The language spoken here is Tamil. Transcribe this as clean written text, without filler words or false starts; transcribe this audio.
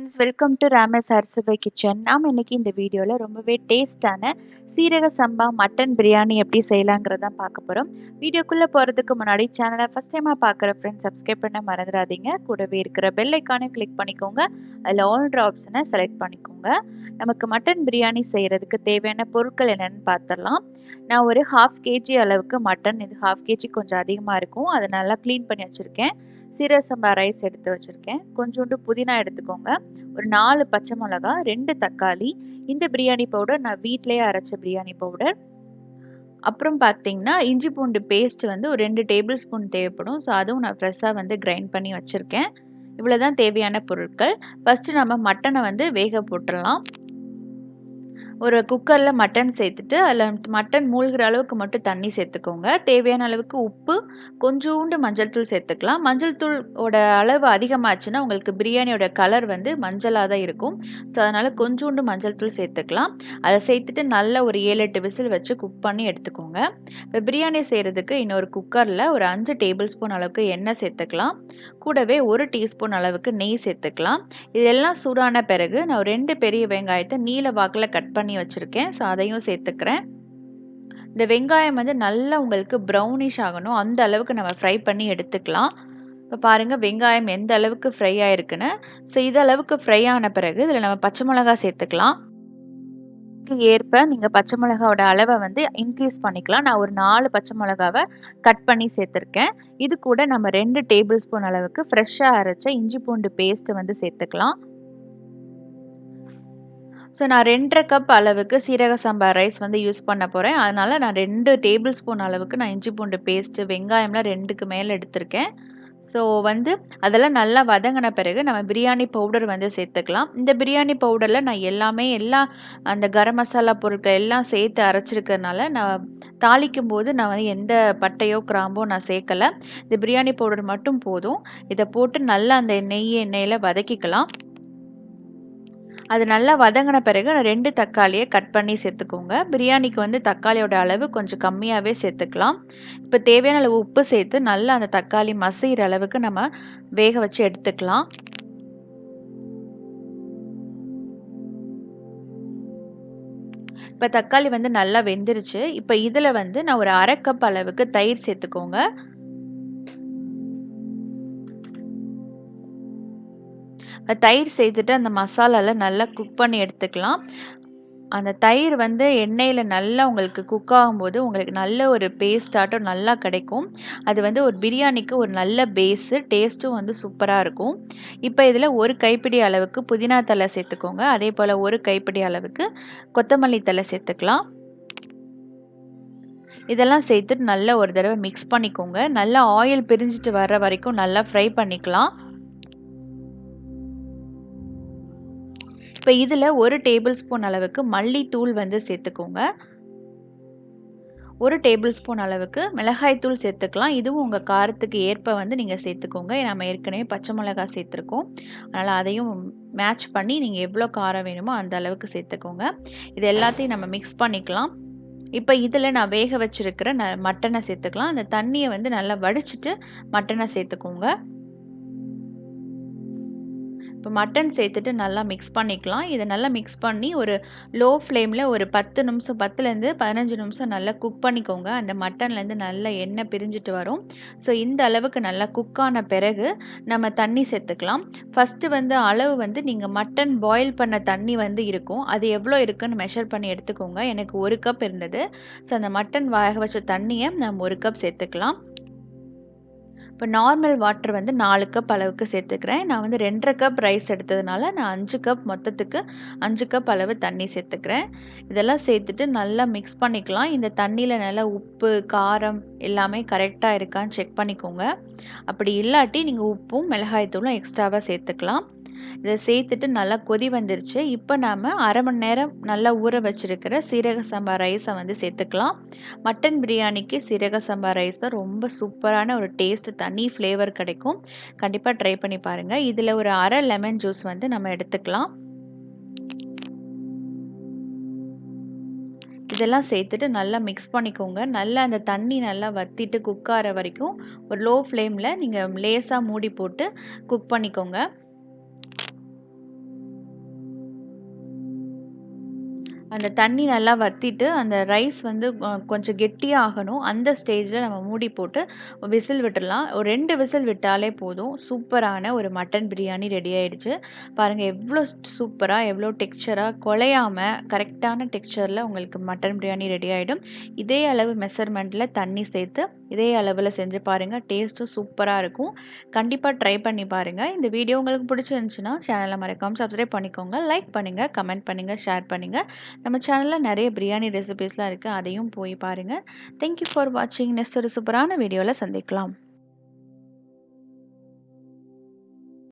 Friends, welcome to Ramas Arasabai kitchen. நாம் இன்னைக்கு இந்த வீடியோவில் ரொம்பவே டேஸ்டான சீரக சம்பா மட்டன் பிரியாணி எப்படி செய்யலாங்கிறத பார்க்க போகிறோம். வீடியோக்குள்ளே போகிறதுக்கு முன்னாடி சேனலை ஃபஸ்ட் டைமாக பார்க்குற ஃப்ரெண்ட்ஸ் சப்ஸ்கிரைப் பண்ண மறந்துடாதீங்க. கூடவே இருக்கிற பெல் ஐக்கானை கிளிக் பண்ணிக்கோங்க. அதில் ஆல்ன்ற ஆப்ஷனை செலக்ட் பண்ணிக்கோங்க. நமக்கு மட்டன் பிரியாணி செய்கிறதுக்கு தேவையான பொருட்கள் என்னென்னு பார்த்துடலாம். நான் ஒரு 1/2 kg அளவுக்கு மட்டன், இது 1/2 kg கொஞ்சம் அதிகமாக இருக்கும், அதை நல்லா க்ளீன் பண்ணி வச்சுருக்கேன். சீரக சம்பா ரைஸ் எடுத்து வச்சுருக்கேன். கொஞ்சோண்டு புதினா எடுத்துக்கோங்க. ஒரு 4 பச்சை மிளகா, 2 தக்காளி. இந்த பிரியாணி பவுடர் நான் வீட்டிலேயே அரைச்ச பிரியாணி பவுடர். அப்புறம் பார்த்தீங்கன்னா இஞ்சி பூண்டு பேஸ்ட் வந்து ஒரு 2 டேபிள் ஸ்பூன் தேவைப்படும். ஸோ அதுவும் நான் ஃப்ரெஷ்ஷாக வந்து கிரைண்ட் பண்ணி வச்சுருக்கேன். இவ்வளோ தான் தேவையான பொருட்கள். ஃபஸ்ட்டு நம்ம மட்டனை வந்து வேக போட்டுடலாம். ஒரு குக்கரில் மட்டன் சேர்த்துட்டு அதில் மட்டன் மூழ்கிற அளவுக்கு மட்டும் தண்ணி சேர்த்துக்கோங்க. தேவையான அளவுக்கு உப்பு, கொஞ்சோண்டு மஞ்சள் தூள் சேர்த்துக்கலாம். மஞ்சள் தூளோட அளவு அதிகமாச்சுன்னா உங்களுக்கு பிரியாணியோட கலர் வந்து மஞ்சளாக தான் இருக்கும். ஸோ அதனால் கொஞ்சோண்டு மஞ்சள் தூள் சேர்த்துக்கலாம். அதை சேர்த்துட்டு நல்லா ஒரு 7-8 விசில் வச்சு குக் பண்ணி எடுத்துக்கோங்க. இப்போ பிரியாணி செய்கிறதுக்கு இன்னொரு குக்கரில் ஒரு 5 டேபிள் ஸ்பூன் அளவுக்கு எண்ணெய் சேர்த்துக்கலாம். கூடவே 1 டீஸ்பூன் அளவுக்கு நெய் சேர்த்துக்கலாம். இதெல்லாம் சூடான பிறகு நான் 2 பெரிய வெங்காயத்தை நீல வாக்கில் கட் பண்ணி வச்சுருக்கேன். ஸோ அதையும் சேர்த்துக்கிறேன். இந்த வெங்காயம் வந்து நல்லா உங்களுக்கு ப்ரௌனிஷ் ஆகணும், அந்த அளவுக்கு நம்ம ஃப்ரை பண்ணி எடுத்துக்கலாம். இப்போ பாருங்கள் வெங்காயம் எந்த அளவுக்கு ஃப்ரை ஆகிருக்குன்னு. ஸோ இது அளவுக்கு ஃப்ரை ஆன பிறகு இதில் நம்ம பச்சை மிளகா சேர்த்துக்கலாம். ஏற்ப நீங்கள் பச்சை மிளகாவோட அளவை வந்து இன்க்ரீஸ் பண்ணிக்கலாம். நான் ஒரு 4 பச்சை மிளகாவை கட் பண்ணி சேர்த்துருக்கேன். இது கூட நம்ம 2 டேபிள் ஸ்பூன் அளவுக்கு ஃப்ரெஷ்ஷாக அரைச்ச இஞ்சி பூண்டு பேஸ்ட்டு வந்து சேர்த்துக்கலாம். ஸோ நான் 2.5 கப் அளவுக்கு சீரக சம்பா ரைஸ் வந்து யூஸ் பண்ண போகிறேன். அதனால் நான் 2 டேபிள் ஸ்பூன் அளவுக்கு நான் இஞ்சி பூண்டு பேஸ்ட்டு, வெங்காயம்லாம் 2க்கு மேலே எடுத்திருக்கேன். ஸோ வந்து அதெல்லாம் நல்லா வதங்கின பிறகு நம்ம பிரியாணி பவுடர் வந்து சேர்த்துக்கலாம். இந்த பிரியாணி பவுடரில் நான் எல்லா அந்த கரம் மசாலா பொருட்கள் எல்லாம் சேர்த்து அரைச்சிருக்கிறதுனால நான் தாளிக்கும் போது நான் வந்து எந்த பட்டையோ கிராம்போ நான் சேர்க்கலை. இந்த பிரியாணி பவுடர் மட்டும் போதும். இதை போட்டு நல்லா அந்த எண்ணெயில் வதக்கிக்கலாம். அது நல்லா வதங்கின பிறகு 2 தக்காளியை கட் பண்ணி சேர்த்துக்கோங்க. பிரியாணிக்கு வந்து தக்காளியோட அளவு கொஞ்சம் கம்மியாகவே சேர்த்துக்கலாம். இப்போ தேவையான அளவு உப்பு சேர்த்து நல்லா அந்த தக்காளி மசிகிற அளவுக்கு நம்ம வேக வச்சு எடுத்துக்கலாம். இப்போ தக்காளி வந்து நல்லா வெந்துருச்சு. இப்போ இதில் வந்து நான் ஒரு 1/2 கப் அளவுக்கு தயிர் சேர்த்துக்கோங்க. தயிர் சேர்த்துட்டு அந்த மசாலாவில் நல்லா குக் பண்ணி எடுத்துக்கலாம். அந்த தயிர் வந்து எண்ணெயில் நல்லா உங்களுக்கு குக் ஆகும்போது உங்களுக்கு நல்ல ஒரு பேஸ்டாட்டம் நல்லா கிடைக்கும். அது வந்து ஒரு பிரியாணிக்கு ஒரு நல்ல பேஸு, டேஸ்ட்டும் வந்து சூப்பராக இருக்கும். இப்போ இதில் ஒரு கைப்பிடி அளவுக்கு புதினா தழை சேர்த்துக்கோங்க. அதே போல் ஒரு கைப்பிடி அளவுக்கு கொத்தமல்லி தழை சேர்த்துக்கலாம். இதெல்லாம் சேர்த்துட்டு நல்லா ஒரு தடவை மிக்ஸ் பண்ணிக்கோங்க. நல்லா ஆயில் பிரிஞ்சிட்டு வர்ற வரைக்கும் நல்லா ஃப்ரை பண்ணிக்கலாம். இப்போ இதில் 1 டேபிள் ஸ்பூன் அளவுக்கு மல்லித்தூள் வந்து சேர்த்துக்கோங்க. 1 டேபிள் ஸ்பூன் அளவுக்கு மிளகாய்த்தூள் சேர்த்துக்கலாம். இதுவும் உங்கள் காரத்துக்கு ஏற்ப வந்து நீங்கள் சேர்த்துக்கோங்க. நம்ம ஏற்கனவே பச்சை மிளகாய் சேர்த்துருக்கோம். அதனால் அதையும் மேட்ச் பண்ணி நீங்கள் எவ்வளோ காரம் வேணுமோ அந்த அளவுக்கு சேர்த்துக்கோங்க. இது எல்லாத்தையும் நம்ம மிக்ஸ் பண்ணிக்கலாம். இப்போ இதில் நான் வேக வச்சுருக்கிற மட்டனை சேர்த்துக்கலாம். அந்த தண்ணியை வந்து நல்லா வடிச்சிட்டு மட்டனை சேர்த்துக்கோங்க. இப்போ மட்டன் சேர்த்துட்டு நல்லா மிக்ஸ் பண்ணிக்கலாம். இதை நல்லா மிக்ஸ் பண்ணி ஒரு லோ ஃப்ளேமில் ஒரு 10 நிமிஷம் 10லேருந்து 15 நிமிஷம் நல்லா குக் பண்ணிக்கோங்க. அந்த மட்டன்லேருந்து நல்லா எண்ணெய் பிரிஞ்சிட்டு வரும். ஸோ இந்த அளவுக்கு நல்லா குக் ஆன பிறகு நம்ம தண்ணி சேர்த்துக்கலாம். ஃபஸ்ட்டு வந்து அளவு வந்து நீங்கள் மட்டன் பாயில் பண்ண தண்ணி வந்து இருக்கும், அது எவ்வளோ இருக்குன்னு மெஷர் பண்ணி எடுத்துக்கோங்க. எனக்கு 1 கப் இருந்தது. ஸோ அந்த மட்டன் வேக வச்ச தண்ணியை நம்ம 1 கப் சேர்த்துக்கலாம். இப்போ நார்மல் வாட்டர் வந்து 4 கப் அளவுக்கு சேர்த்துக்கிறேன். நான் வந்து 2.5 கப் ரைஸ் எடுத்ததுனால நான் 5 கப் மொத்தத்துக்கு 5 கப் அளவு தண்ணி சேர்த்துக்கிறேன். இதெல்லாம் சேர்த்துட்டு நல்லா மிக்ஸ் பண்ணிக்கலாம். இந்த தண்ணியில் நல்லா உப்பு, காரம் எல்லாமே கரெக்டாக இருக்கான்னு செக் பண்ணிக்கோங்க. அப்படி இல்லாட்டி நீங்கள் உப்பும் மிளகாய்த்தூளும் எக்ஸ்ட்ராவாக சேர்த்துக்கலாம். இதை சேர்த்துட்டு நல்லா கொதி வந்துருச்சு. இப்போ நாம் 1/2 மணி நேரம் நல்லா ஊற வச்சுருக்கிற சீரக சம்பா ரைஸை வந்து சேர்த்துக்கலாம். மட்டன் பிரியாணிக்கு சீரக சம்பா ரைஸ் தான் ரொம்ப சூப்பரான ஒரு டேஸ்ட்டு, தனி ஃப்ளேவர் கிடைக்கும். கண்டிப்பாக ட்ரை பண்ணி பாருங்கள். இதில் ஒரு 1/2 லெமன் ஜூஸ் வந்து நம்ம எடுத்துக்கலாம். இதெல்லாம் சேர்த்துட்டு நல்லா மிக்ஸ் பண்ணிக்கோங்க. நல்லா அந்த தண்ணி நல்லா வற்றிட்டு குக் ஆகிற வரைக்கும் ஒரு லோ ஃப்ளேமில் நீங்கள் லேசாக மூடி போட்டு குக் பண்ணிக்கோங்க. அந்த தண்ணி நல்லா வத்திட்டு, அந்த ரைஸ் வந்து கொஞ்சம் கெட்டியா ஆகணும். அந்த ஸ்டேஜ்ல நம்ம மூடி போட்டு விசில் விட்டுறலாம். ஒரு 2 விசில் விட்டாலே போதும். சூப்பரான ஒரு மட்டன் பிரியாணி ரெடி ஆயிடுச்சு. பாருங்க எவ்ளோ சூப்பரா, எவ்ளோ டெக்ஸ்சரா குழையாம கரெக்ட்டான டெக்ஸ்சர்ல உங்களுக்கு மட்டன் பிரியாணி ரெடி ஆயிடும். இதே அளவு மெஷர்மெண்ட்ல தண்ணி சேர்த்து, இதே அளவுல செஞ்சு பாருங்க. டேஸ்ட்டும் சூப்பரா இருக்கும். கண்டிப்பா ட்ரை பண்ணி பாருங்க. இந்த வீடியோ உங்களுக்கு பிடிச்சிருந்துச்சுன்னா, சேனல மறக்காம சப்ஸ்கிரைப் பண்ணிக்கோங்க. லைக் பண்ணுங்க, கமெண்ட் பண்ணுங்க, ஷேர் பண்ணுங்க. நம்ம சேனல்ல நிறைய பிரியாணி ரெசிபீஸ்லாம் இருக்குது, அதையும் போய் பாருங்கள். தேங்க்யூ ஃபார் வாட்சிங். நெக்ஸ்ட் ஒரு சூப்பரான வீடியோவில் சந்திக்கலாம்.